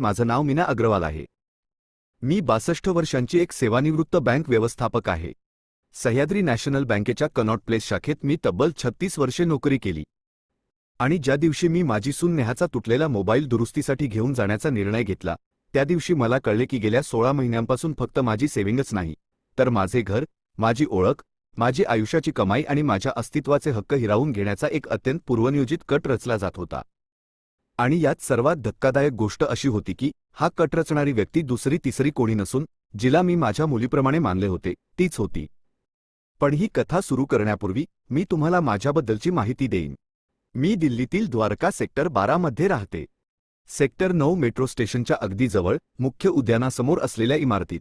माझं नाव मीना अग्रवाल आहे। मी 62 वर्षांची एक सेवानिवृत्त बँक व्यवस्थापक आहे। सह्याद्री नॅशनल बँकेच्या कनॉट प्लेस शाखेत मी तब्बल 36 वर्षे नोकरी केली। आणि ज्या दिवशी मी माझी सून नेहाचा तुटलेला मोबाईल दुरुस्तीसाठी घेऊन जाण्याचा निर्णय घेतला, त्या दिवशी मला कळले की गेल्या 16 महिन्यांपासून फक्त माझी सेव्हिंगच नाही, तर माझे घर, माझी ओळख, माझी आयुष्याची कमाई आणि माझ्या अस्तित्वाचे हक्क हिरावून घेण्याचा एक अत्यंत पूर्वनियोजित कट रचला जात होता। आणि यात सर्वात धक्कादायक गोष्ट अशी होती की हा कट रचणारी व्यक्ती दुसरी तिसरी कोणी नसून जिला मी माझ्या मुलीप्रमाणे मानले होते तीच होती। पण ही कथा सुरू करण्यापूर्वी मी तुम्हाला माझ्याबद्दलची माहिती देईन। मी दिल्लीतील द्वारका सेक्टर 12 मध्ये राहते। सेक्टर 9 मेट्रो स्टेशनच्या अगदी जवळ मुख्य उद्यानासमोर असलेल्या इमारतीत।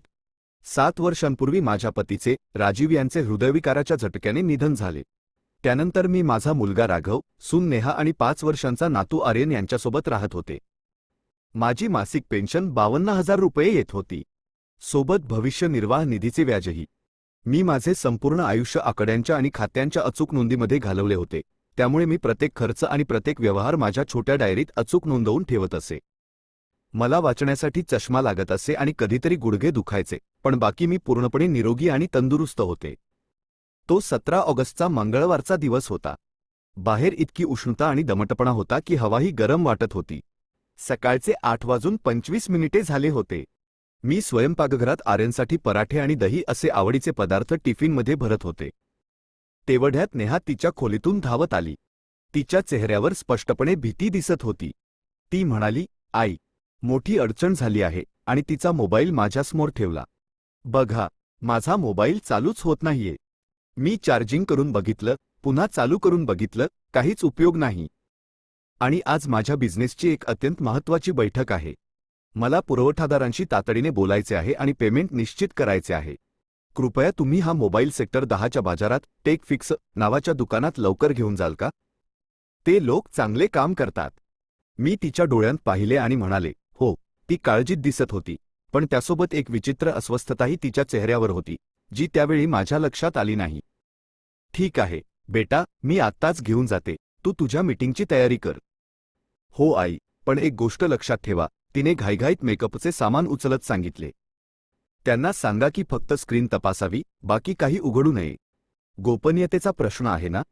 7 वर्षांपूर्वी माझ्या पतीचे राजीव यांचे हृदयविकाराच्या झटक्याने निधन झाले। त्यानंतर मी माझा मुलगा राघव, सून नेहा आणि 5 वर्षांचा नातू आर्यन यांच्यासोबत राहत होते। माझी मासिक पेन्शन 52,000 रुपये येत होती, सोबत भविष्य निर्वाह निधीचे व्याजही। मी माझे संपूर्ण आयुष्य आकड्यांच्या आणि खात्यांच्या अचूक नोंदीमध्ये घालवले होते, त्यामुळे मी प्रत्येक खर्च आणि प्रत्येक व्यवहार माझ्या छोट्या डायरीत अचूक नोंदवून ठेवत असे। मला वाचण्यासाठी चष्मा लागत असे आणि कधीतरी गुडघे दुखायचे, पण बाकी मी पूर्णपणे निरोगी आणि तंदुरुस्त होते। तो 17 ऑगस्टचा मंगळवारचा दिवस होता। बाहेर इतकी उष्णता आणि दमटपणा होता की हवाही गरम वाटत होती। सकाळचे 8:25 झाले होते। मी स्वयंपाकघरात आर्यनसाठी पराठे आणि दही असे आवडीचे पदार्थ टिफिनमध्ये भरत होते। तेवढ्यात नेहा तिच्या खोलीतून धावत आली। तिच्या चेहऱ्यावर स्पष्टपणे भीती दिसत होती। ती म्हणाली, "आई, मोठी अडचण झाली आहे" आणि तिचा मोबाईल माझ्यासमोर ठेवला। "बघा, माझा मोबाईल चालूच होत नाहीये." मी चार्जिंग करून बघितलं, पुन्हा चालू करून बघितलं, काहीच उपयोग नाही। आणि आज माझ्या बिझनेसची एक अत्यंत महत्त्वाची बैठक आहे। मला पुरवठादारांशी तातडीने बोलायचे आहे आणि पेमेंट निश्चित करायचे आहे। कृपया तुम्ही हा मोबाईल सेक्टर 10च्या बाजारात टेक फिक्स नावाच्या दुकानात लवकर घेऊन जाल का? ते लोक चांगले काम करतात। मी तिच्या डोळ्यांत पाहिले आणि म्हणाले, "हो." ती काळजीत दिसत होती, पण त्यासोबत एक विचित्र अस्वस्थताही तिच्या चेहऱ्यावर होती, जी त्यावेळी माझ्या लक्षात आली नाही। "ठीक आहे बेटा, मी आत्ताच घेऊन जाते, तू तुझ्या मीटिंगची तयारी कर." "हो आई, पण एक गोष्ट लक्षात ठेवा," तिने घाईघाईत मेकअपचे सामान उचलत सांगितले। "त्यांना सांगा की फक्त स्क्रीन तपासावी, बाकी काही उघडू नये. गोपनीयतेचा प्रश्न आहे ना,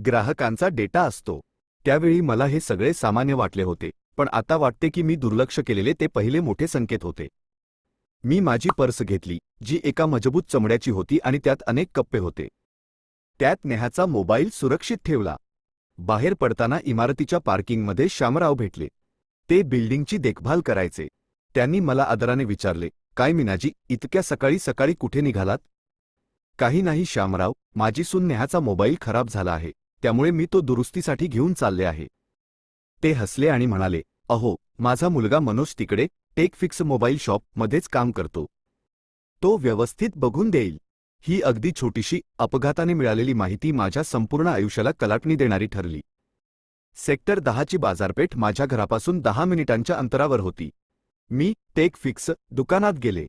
ग्राहकांचा डेटा असतो." त्यावेळी मला हे सगळे सामान्य वाटले होते, पण आता वाटते की मी दुर्लक्ष केलेले ते पहिले मोठे संकेत होते। मी माझी पर्स घेतली, जी एका मजबूत चमड्याची होती आणि त्यात अनेक कप्पे होते। त्यात नेहाचा मोबाईल सुरक्षित ठेवला। बाहेर पडताना इमारतीच्या पार्किंगमध्ये श्यामराव भेटले। ते बिल्डिंगची देखभाल करायचे। त्यांनी मला आदराने विचारले, "काय मीनाजी, इतक्या सकाळी सकाळी कुठे निघालात?" "काही नाही श्यामराव, माझी सून नेहाचा मोबाईल खराब झाला आहे, त्यामुळे मी तो दुरुस्तीसाठी घेऊन चालले आहे." ते हसले आणि म्हणाले, "अहो, माझा मुलगा मनोज तिकडे टेक फिक्स मोबाईल शॉप मध्येच काम करतो। तो व्यवस्थित बघून देईल." ही अगदी छोटीशी अपघाताने मिळालेली माहिती माझ्या संपूर्ण आयुष्याला कलाटणी देणारी ठरली। सेक्टर 10ची बाजारपेठ माझ्या घरापासून 10 मिनिटांच्या अंतरावर होती। मी टेक फिक्स दुकानात गेले।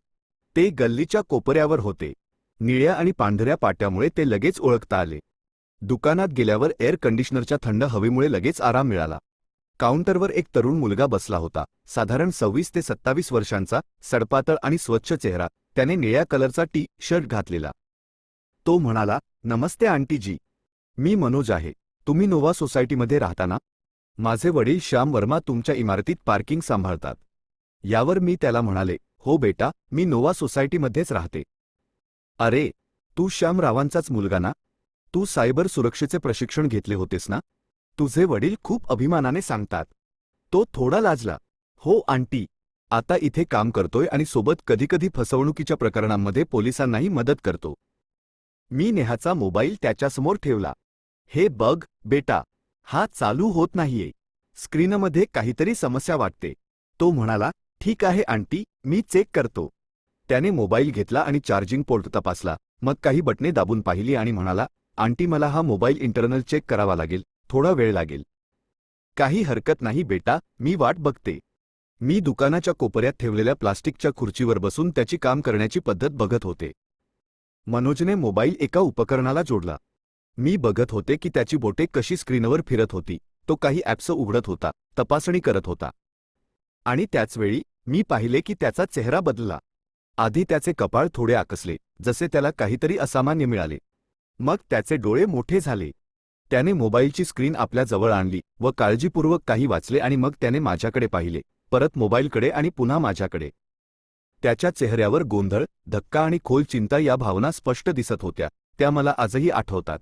ते गल्लीच्या कोपऱ्यावर होते। निळ्या आणि पांढऱ्या पाट्यामुळे ते लगेच ओळखता आले। दुकानात गेल्यावर एअर कंडिशनरच्या थंड हवेमुळे लगेच आराम मिळाला। काउंटरवर एक तरुण मुलगा बसला होता, साधारण 26 ते 27 वर्षांचा, सडपातळ आणि स्वच्छ चेहरा, त्याने निळ्या कलरचा टी-शर्ट घातलेला। तो म्हणाला, "नमस्ते आंटीजी, मी मनोज आहे। तुम्ही नोवा सोसायटीमध्ये राहता ना? माझे वडील श्याम वर्मा तुमच्या इमारतीत पार्किंग सांभाळतात." यावर मी त्याला म्हणाले, "हो बेटा, मी नोवा सोसायटीमध्येच राहते." "अरे, तू श्यामरावांचाच मुलगा ना? तू सायबर सुरक्षेचे प्रशिक्षण घेतले होतेस ना? तुझे वडील खूप अभिमानाने सांगतात." तो थोडा लाजला। "हो आंटी, आता इथे काम करतोय आणि सोबत कधीकधी फसवणुकीच्या प्रकरणांमध्ये पोलिसांनाही मदत करतो." मी नेहाचा मोबाईल त्याच्यासमोर ठेवला। "हे बघ बेटा, हा चालू होत नाहीये. स्क्रीनमध्ये काहीतरी समस्या वाटते." तो म्हणाला, "ठीक आहे आंटी, मी चेक करतो." त्याने मोबाईल घेतला आणि चार्जिंग पोर्ट तपासला, मग काही बटणे दाबून पाहिली आणि म्हणाला, "आंटी, मला हा मोबाईल इंटरनल चेक करावा लागेल, थोडा वेळ लागेल." "काही हरकत नाही बेटा, मी वाट बघते." मी दुकानाच्या कोपऱ्यात ठेवलेल्या प्लास्टिकच्या खुर्चीवर बसून त्याची काम करण्याची पद्धत बघत होते। मनोजने मोबाईल एका उपकरणाला जोडला। मी बघत होते की त्याची बोटे कशी स्क्रीनवर फिरत होती, तो काही ॲप्स उघडत होता, तपासणी करत होता। आणि त्याचवेळी मी पाहिले की त्याचा चेहरा बदलला. आधी त्याचे कपाळ थोडे आकसले, जसे त्याला काहीतरी असामान्य मिळाले. मग त्याचे डोळे मोठे झाले. त्याने मोबाईलची स्क्रीन आपल्या जवळ आणली व काळजीपूर्वक काही वाचले आणि मग त्याने माझ्याकडे पाहिले, परत मोबाईलकडे आणि पुन्हा माझ्याकडे. त्याच्या चेहऱ्यावर गोंधळ, धक्का आणि खोल चिंता या भावना स्पष्ट दिसत होत्या. त्या मला आजही आठवतात.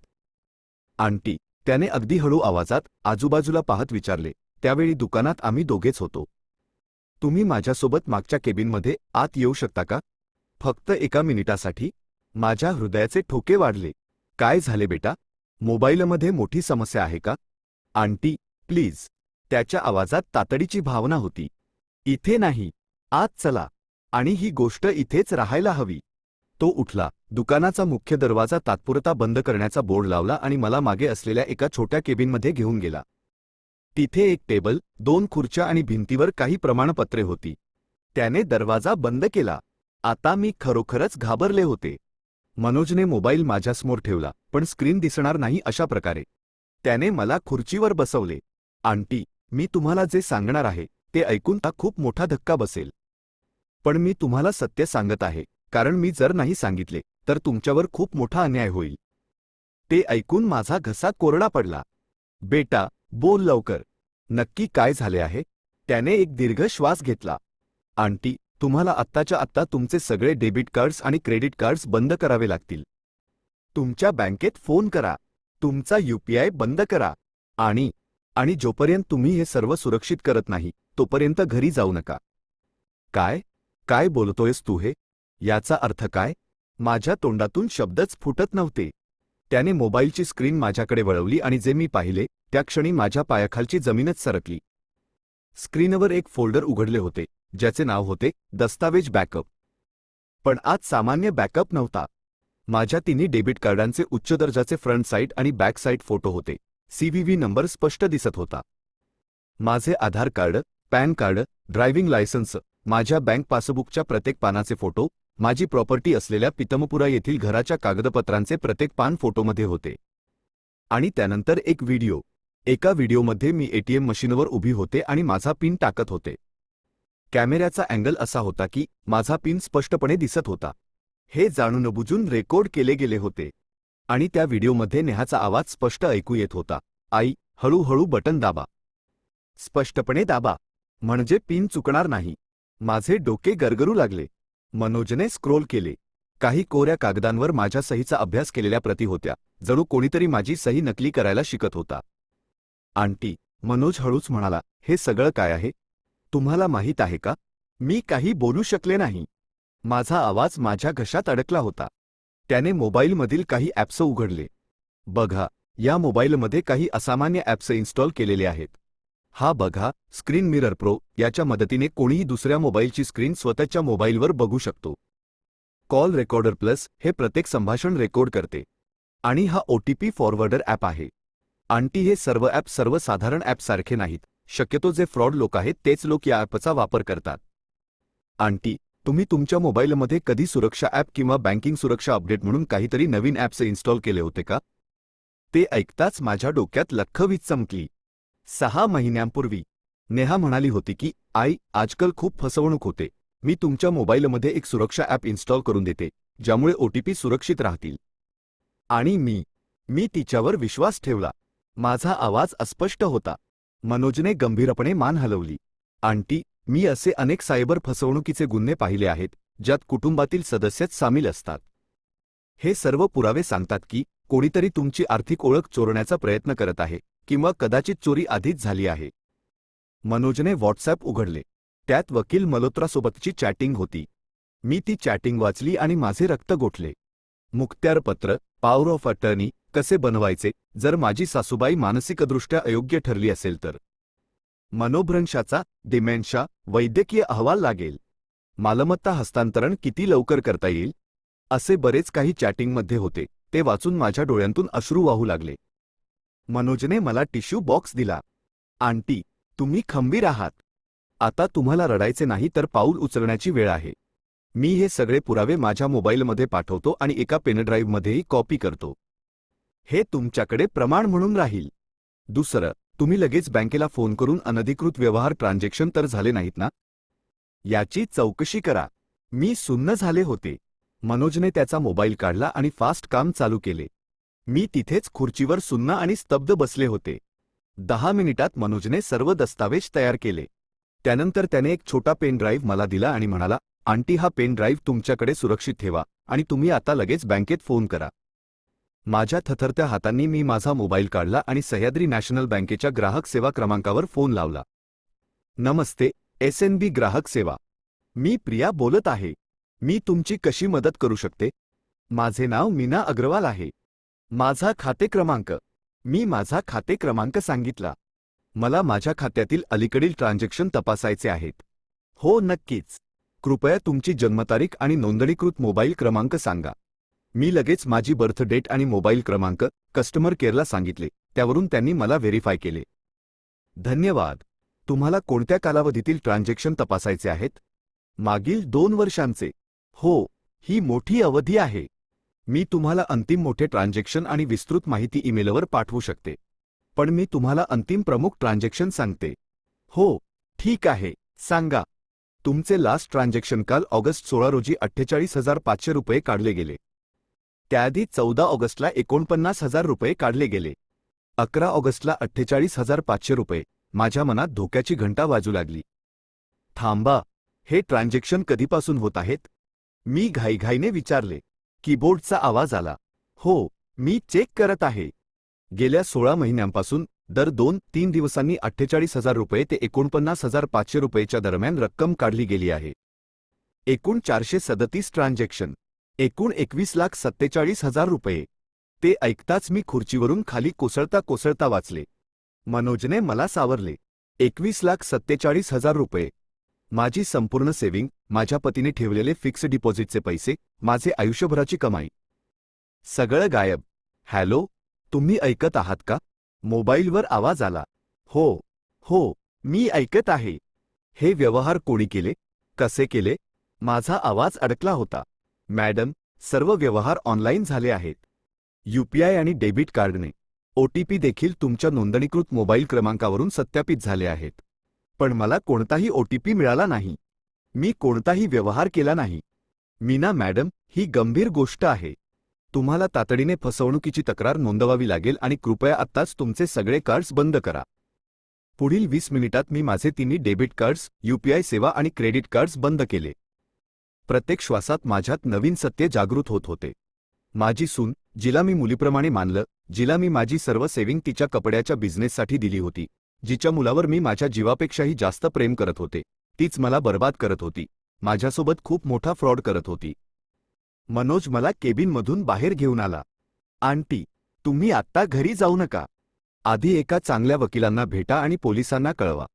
आंटी, त्याने अगदी हळू आवाजात आजूबाजूला पाहत विचारले. त्यावेळी दुकानात आम्ही दोघेच होतो. तुम्ही माझ्यासोबत मागच्या केबिनमध्ये आत येऊ शकता का? फक्त एका मिनिटासाठी. माझ्या हृदयाचे ठोके वाढले. काय झाले बेटा? मोबाईलमध्ये मोठी समस्या आहे का? Aunty, please. त्याच्या आवाजात तातडीची भावना होती. इथे नाही, आत चला. आणि ही गोष्ट इथेच राहायला हवी. तो उठला, दुकानाचा मुख्य दरवाजा तात्पुरता बंद करण्याचा बोर्ड लावला आणि मला मागे असलेल्या एका छोट्या केबिनमध्ये घेऊन गेला. तिथे एक टेबल, 2 खुर्च्या आणि भिंतीवर काही प्रमाणपत्रे होती. त्याने दरवाजा बंद केला. आता मी खरोखरच घाबरले होते. मनोजने मोबाईल माझ्यासमोर ठेवला, पण स्क्रीन दिसणार नाही अशा प्रकारे. त्याने मला खुर्चीवर बसवले. आंटी, मी तुम्हाला जे सांगणार आहे ते ऐकून खूप मोठा धक्का बसेल. पण मी तुम्हाला सत्य सांगत आहे, कारण मी जर नाही सांगितले तर तुमच्यावर खूप मोठा अन्याय होईल. ते ऐकून माझा घसा कोरडा पडला. बेटा, बोल लवकर. नक्की काय झाले आहे? त्याने एक दीर्घ श्वास घेतला. आंटी, तुम्हाला आत्ताच्या आत्ता तुमचे सगळे डेबिट कार्ड्स आणि क्रेडिट कार्ड्स बंद करावे लागतील. तुमच्या बँकेत फोन करा. तुमचा UPI बंद करा. आणि जोपर्यंत तुम्ही हे सर्व सुरक्षित करत नाही तोपर्यंत घरी जाऊ नका. काय बोलतोयस तू हे? याचा अर्थ काय? माझ्या तोंडातून शब्दच फुटत नव्हते. त्याने मोबाईलची स्क्रीन माझ्याकडे वळवली आणि जे मी पाहिले त्या क्षणी माझ्या पायाखालची जमीनच सरकली. स्क्रीनवर एक फोल्डर उघडले होते, ज्याचे नाव होते दस्तावेज बॅकअप. पण आज सामान्य बॅकअप नव्हता. माझ्या तिन्ही डेबिट कार्डांचे उच्च दर्जाचे फ्रंट साईड आणि बॅक साईड फोटो होते. CVV नंबर स्पष्ट दिसत होता. माझे Aadhaar card, PAN card, driving licence, माझ्या बँक पासबुकच्या प्रत्येक पानाचे फोटो, माझी प्रॉपर्टी असलेल्या पितमपुरा येथील घराच्या कागदपत्रांचे प्रत्येक पान फोटोमध्ये होते. आणि त्यानंतर एक व्हिडिओ. एका व्हिडिओमध्ये मी ATM मशीनवर उभी होते आणि माझा पिन टाकत होते. कॅमेऱ्याचा अँगल असा होता की माझा पिन स्पष्टपणे दिसत होता. हे जाणूनबुजून रेकॉर्ड केले गेले होते. आणि त्या व्हिडिओमध्ये नेहाचा आवाज स्पष्ट ऐकू येत होता. आई, हळूहळू बटन दाबा. स्पष्टपणे दाबा. म्हणजे पिन चुकणार नाही. माझे डोके गरगरू लागले. मनोजने स्क्रोल केले. काही कोऱ्या कागदांवर माझ्या सहीचा अभ्यास केलेल्या प्रती होत्या. जणू कोणीतरी माझी सही नकली करायला शिकत होता. आंटी, मनोज हळूच म्हणाला, हे सगळं काय आहे? तुम्हाला माहीत आहे का? मी काही बोलू शकले नाही. माझा आवाज माझ्या घशात अडकला होता. त्याने मोबाईलमधील काही ॲप्स उघडले. बघा, या मोबाईलमध्ये काही असामान्य ॲप्स इन्स्टॉल केलेले आहेत. हा बघा, स्क्रीन मिरर प्रो. याच्या मदतीने कोणीही दुसऱ्या मोबाईलची स्क्रीन स्वतःच्या मोबाईलवर बघू शकतो. कॉल रेकॉर्डर प्लस हे प्रत्येक संभाषण रेकॉर्ड करते. आणि हा OTP फॉरवर्डर ॲप आहे. आंटी, हे सर्व ॲप सर्वसाधारण ॲपसारखे नाहीत. शक्यतो जे फ्रॉड लोक आहेत तेच लोक या ॲपचा वापर करतात. आंटी, तुम्ही तुमच्या मोबाईलमध्ये कधी सुरक्षा ॲप किंवा बँकिंग सुरक्षा अपडेट म्हणून काहीतरी नवीन ॲप्स इन्स्टॉल केले होते का? ते ऐकताच माझ्या डोक्यात लख्खवीज चमकली. 6 महिन्यांपूर्वी नेहा म्हणाली होती की आई, आजकाल खूप फसवणूक होते. मी तुमच्या मोबाईलमध्ये एक सुरक्षा ॲप इन्स्टॉल करून देते, ज्यामुळे OTP सुरक्षित राहतील. आणि मी तिच्यावर विश्वास ठेवला. माझा आवाज अस्पष्ट होता. मनोजने गंभीरपणे मान हलवली. आंटी, मी असे अनेक सायबर फसवणुकीचे गुन्हे पाहिले आहेत, ज्यात कुटुंबातील सदस्यच सामील असतात. हे सर्व पुरावे सांगतात की कोणीतरी तुमची आर्थिक ओळख चोरण्याचा प्रयत्न करत आहे किंवा कदाचित चोरी आधीच झाली आहे. मनोजने व्हॉट्सॲप उघडले. त्यात वकील मल्होत्रासोबतची चॅटिंग होती. मी ती चॅटिंग वाचली आणि माझे रक्त गोठले. मुखत्यारपत्र, पॉवर ऑफ अटर्नी कसे बनवायचे जर माझी सासूबाई मानसिकदृष्ट्या अयोग्य ठरली असेल तर. मनोभ्रंशाचा, डिमेन्शा, वैद्यकीय अहवाल लागेल. मालमत्ता हस्तांतरण किती लवकर करता येईल, असे बरेच काही चॅटिंगमध्ये होते. ते वाचून माझ्या डोळ्यांतून अश्रू वाहू लागले. मनोजने मला टिश्यू बॉक्स दिला. आंटी, तुम्ही खंबीर आहात. आता तुम्हाला रडायचे नाही तर पाऊल उचलण्याची वेळ आहे. मी हे सगळे पुरावे माझ्या मोबाईलमध्ये पाठवतो आणि एका पेनड्राईव्हमध्येही कॉपी करतो. हे तुमच्याकडे प्रमाण म्हणून राहील. दुसरं, तुम्ही लगेच बँकेला फोन करून अनधिकृत व्यवहार ट्रान्झॅक्शन तर झाले नाहीत ना? याची चौकशी करा. मी सुन्न झाले होते. मनोजने त्याचा मोबाईल काढला आणि फास्ट काम चालू केले. मी तिथेच खुर्चीवर सुन्न आणि स्तब्ध बसले होते. 10 मिनिटात मनोजने सर्व दस्तावेज तयार केले. त्यानंतर त्याने एक छोटा पेन ड्राईव्ह मला दिला आणि म्हणाला, आंटी हा पेन ड्राईव्ह तुमच्याकडे सुरक्षित ठेवा आणि तुम्ही आता लगेच बँकेत फोन करा. माझ्या थरथरत्या हातांनी मी माझा मोबाईल काढला आणि सह्याद्री नॅशनल बँकेच्या ग्राहक सेवा क्रमांकावर फोन लावला. नमस्ते, SNB ग्राहक सेवा. मी प्रिया बोलत आहे. मी तुमची कशी मदत करू शकते? माझे नाव मीना अग्रवाल आहे. माझा खाते क्रमांक. मी माझा खाते क्रमांक सांगितला. मला माझ्या खात्यातील अलीकडील ट्रान्झॅक्शन तपासायचे आहेत. हो नक्कीच. कृपया तुमची जन्मतारीख आणि नोंदणीकृत मोबाईल क्रमांक सांगा. मी लगेच माझी बर्थ डेट आणि मोबाईल क्रमांक कस्टमर केअरला सांगितले. त्यावरून त्यांनी मला व्हेरीफाय केले. धन्यवाद. तुम्हाला कोणत्या कालावधीतील ट्रान्झॅक्शन तपासायचे आहेत? मागील 2 वर्षांचे. हो, ही मोठी अवधी आहे. मी तुम्हाला अंतिम मोठे ट्रान्झॅक्शन आणि विस्तृत माहिती ईमेलवर पाठवू शकते. पण मी तुम्हाला अंतिम प्रमुख ट्रान्झॅक्शन सांगते. हो, ठीक आहे, सांगा. तुमचे लास्ट ट्रान्झॅक्शन काल ऑगस्ट 16 रोजी 48,500 रुपये काढले गेले. त्याआधी 14 ऑगस्टला 49,000 रुपये काढले गेले. 11 ऑगस्टला 48,500 रुपये. माझ्या मनात धोक्याची घंटा वाजू लागली. थांबा, हे ट्रान्झॅक्शन कधीपासून होत आहेत? मी घाईघाईने विचारले. कीबोर्डचा आवाज आला. हो, मी चेक करत आहे. गेल्या 16 महिन्यांपासून दर 2-3 दिवसांनी 48,000 रुपये ते 49,500 रुपयेच्या दरम्यान रक्कम काढली गेली आहे. एकूण 437 ट्रान्झॅक्शन. एकूण 21,47,000 रुपये. ते ऐकताच मी खुर्चीवरून खाली कोसळता कोसळता वाचले. मनोजने मला सावरले. 21,47,000 रुपये. माझी संपूर्ण सेव्हिंग, माझ्या पतीने ठेवलेले फिक्स डिपॉझिटचे पैसे, माझे आयुष्यभराची कमाई. सगळं गायब. हॅलो, तुम्ही ऐकत आहात का? मोबाईलवर आवाज आला. हो, हो, मी ऐकत आहे. हे व्यवहार कोणी केले? कसे केले? माझा आवाज अडकला होता. मॅडम, सर्व व्यवहार ऑनलाईन झाले आहेत. UPI आणि डेबिट कार्डने. OTP देखील तुमच्या नोंदणीकृत मोबाईल क्रमांकावरून सत्यापित झाले आहेत. पण मला कोणताही OTP मिळाला नाही. मी कोणताही व्यवहार केला नाही. मीना मॅडम, ही गंभीर गोष्ट आहे. तुम्हाला तातडीने फसवणुकीची तक्रार नोंदवावी लागेल आणि कृपया आत्ताच तुमचे सगळे कार्ड्स बंद करा. पुढील 20 मिनिटात मी माझे तिन्ही डेबिट कार्ड्स, UPI सेवा आणि क्रेडिट कार्ड्स बंद केले. प्रत्येक श्वासात माझ्यात नवीन सत्य जागृत होत होते. माझी सून, जिला मी मुलीप्रमाणे मानलं, जिला मी माझी सर्व सेव्हिंग तिच्या कपड्याच्या बिझनेससाठी दिली होती, जिच्या मुलावर मी माझ्या जीवापेक्षाही जास्त प्रेम करत होते, तीच मला बर्बाद करत होती. माझ्यासोबत खूप मोठा फ्रॉड करत होती. मनोज मला केबिनमधून बाहेर घेऊन आला. आंटी, तुम्ही आत्ता घरी जाऊ नका. आधी एका चांगल्या वकिलांना भेटा आणि पोलिसांना कळवा.